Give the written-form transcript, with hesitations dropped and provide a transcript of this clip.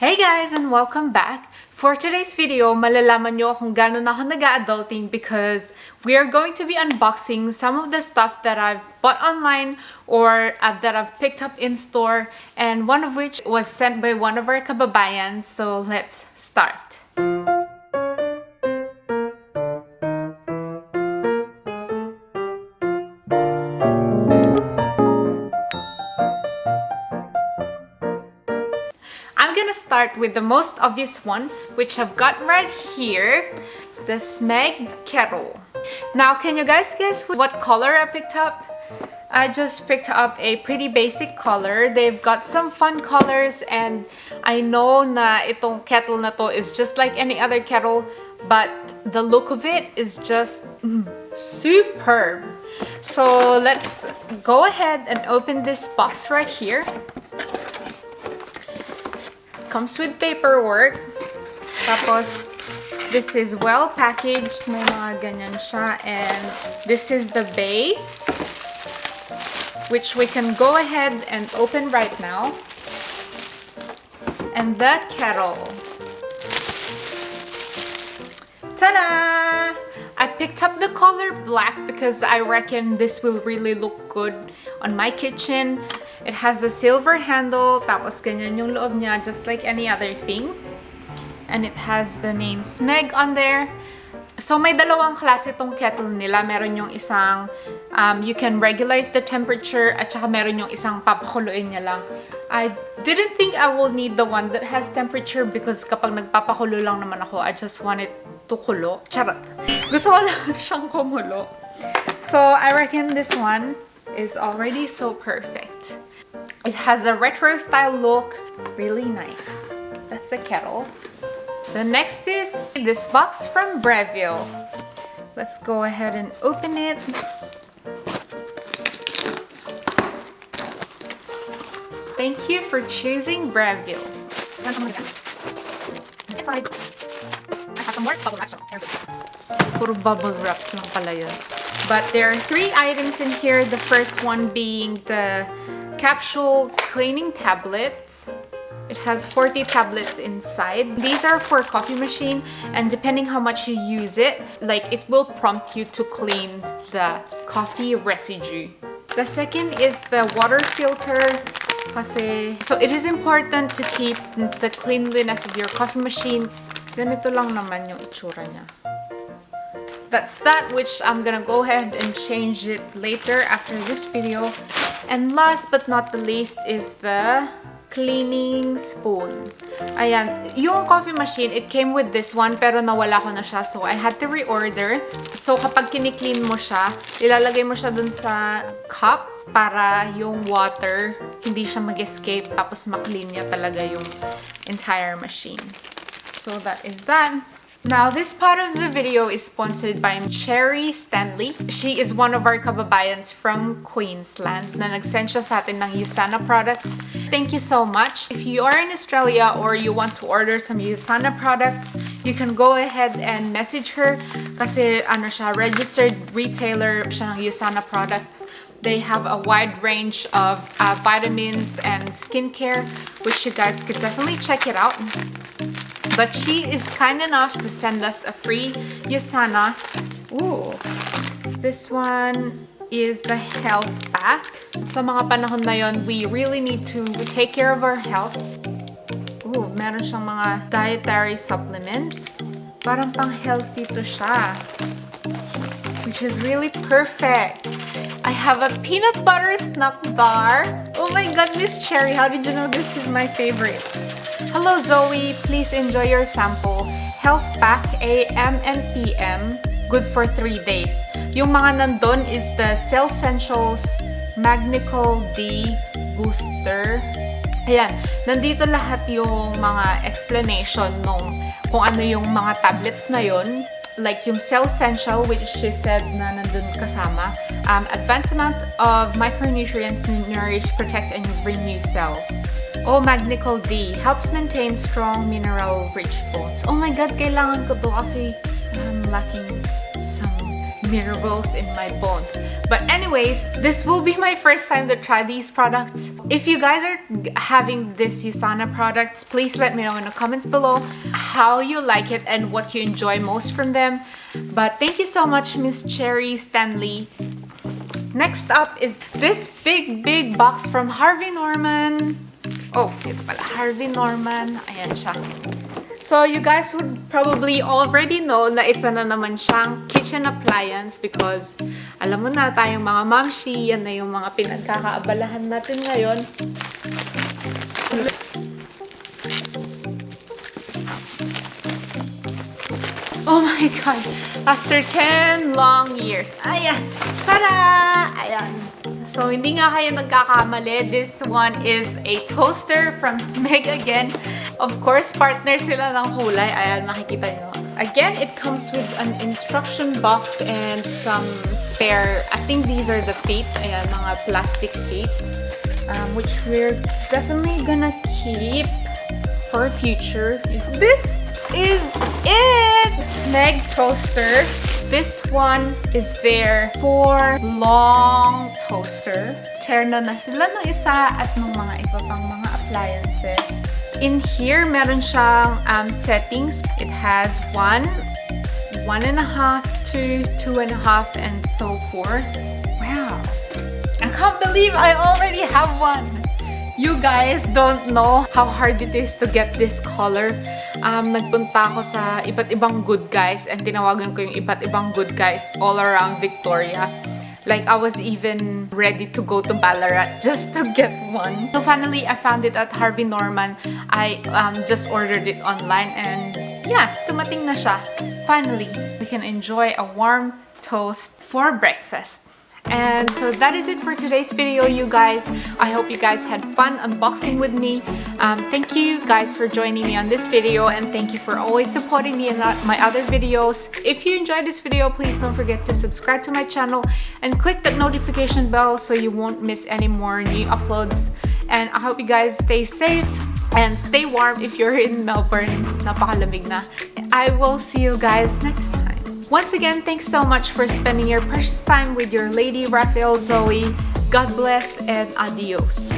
Hey guys, and welcome back! For today's video, malalaman nyo kung gano'n ako nag-adulting because we are going to be unboxing some of the stuff that I've bought online or that I've picked up in store, and one of which was sent by one of our kababayans. So let's start! I'm gonna start with the most obvious one, which I've got right here, the Smeg Kettle. Now, can you guys guess what color I picked up? I just picked up a pretty basic color. They've got some fun colors, and I know na itong kettle na to is just like any other kettle, but the look of it is just superb. So let's go ahead and open this box right here. Comes with paperwork. Tapos, this is well packaged. May mga ganyan siya. And this is the base, which we can go ahead and open right now. And the kettle. Ta-da! I picked up the color black because I reckon this will really look good on my kitchen. It has a silver handle, tapos ganyan yung loob niya, just like any other thing. And it has the name Smeg on there. So may dalawang klase tong kettle nila. Meron yung isang you can regulate the temperature, at saka meron yung isang papakuluin niya lang. I didn't think I will need the one that has temperature because kapag nagpapakulo lang naman ako, I just want it to kulo. Charot! Gusto ko lang siyang kumulo. So I reckon this one is already so perfect. It has a retro style look, really nice. That's the kettle. The next is this box from Breville. Let's go ahead and open it. Thank you for choosing Breville. Inside, I have some more bubble wraps. Puro bubble wraps lang pala yun. But there are 3 items in here. The first one being the capsule cleaning tablets. It has 40 tablets inside. These are for coffee machine, and depending how much you use it, like it will prompt you to clean the coffee residue. The second is the water filter. So it is important to keep the cleanliness of your coffee machine. Ganito lang naman yung itsura niya. That's that, which I'm gonna go ahead and change it later after this video. And last but not the least is the cleaning spoon. Ayan, yung coffee machine, it came with this one pero nawala ko na siya, so I had to reorder. So kapag kini-clean mo siya, ilalagay mo siya dun sa cup para yung water hindi siya mag-escape, tapos ma-clean niya talaga yung entire machine. So that is that. Now, this part of the video is sponsored by Cherry Stanley. She is one of our kababayans from Queensland na nag-send siya sa atin ng Usana products. Thank you so much. If you are in Australia or you want to order some Usana products, you can go ahead and message her kasi ano siya, registered retailer siya ng Usana products. They have a wide range of vitamins and skincare, which you guys could definitely check it out. But she is kind enough to send us a free Usana. Ooh, this one is the health pack. Sa mga panahon na yon, we really need to take care of our health. Ooh, meron siyang mga dietary supplements. Parang pang-healthy to siya, which is really perfect. I have a peanut butter snack bar. Oh my god, Miss Cherry, how did you know this is my favorite? Hello Zoe, please enjoy your sample. Health Pack AM and PM, good for 3 days. Yung mga nandun is the Cell Essentials Magnical D Booster. Ayan, nandito lahat yung mga explanation nung kung ano yung mga tablets na yon. Like yung Cell Essential, which she said na nandun kasama. Advanced amount of micronutrients to nourish, protect, and renew cells. Oh, Magnical D helps maintain strong mineral-rich bones. Oh my god, kailangan ko to kasi I'm lacking some minerals in my bones. But anyways, this will be my first time to try these products. If you guys are having this Usana products, please let me know in the comments below how you like it and what you enjoy most from them. But thank you so much, Miss Cherry Stanley. Next up is this big box from Harvey Norman. Oh, ito pala, Harvey Norman. Ayan siya. So, you guys would probably already know na isa na naman siyang kitchen appliance because alam mo na tayong mga mamshi, yan na yung mga pinagkakaabalahan natin ngayon. Oh my God! After 10 long years. Ayan! Tada! Ayan. So, hindi nga kayo nagkakamali. This one is a toaster from Smeg again. Of course, partner sila ng kulay. Ayan, makikita nyo. Again, it comes with an instruction box and some spare. I think these are the tape. Ayan, mga plastic tape. Which we're definitely gonna keep for future. This is it! Smeg toaster. This one is there for long toaster. Terno na sila ng isa at ng mga iba pang mga appliances. In here, meron siyang settings. It has 1, 1.5, 2, 2.5, and so forth. Wow! I can't believe I already have one! You guys don't know how hard it is to get this color. Nagpunta ako sa iba't ibang Good Guys and tinawagan ko yung iba't ibang Good Guys all around Victoria. Like, I was even ready to go to Ballarat just to get one. So finally, I found it at Harvey Norman. I just ordered it online and yeah, dumating na siya. Finally, we can enjoy a warm toast for breakfast. And so that is it for today's video, you guys. I hope you guys had fun unboxing with me. Thank you guys for joining me on this video, and thank you for always supporting me in my other videos. If you enjoyed this video, please don't forget to subscribe to my channel and click that notification bell so you won't miss any more new uploads. And I hope you guys stay safe and stay warm if you're in Melbourne. Napakalamig na. I will see you guys next time. Once again, thanks so much for spending your precious time with your lady Breville Zoe. God bless and adios.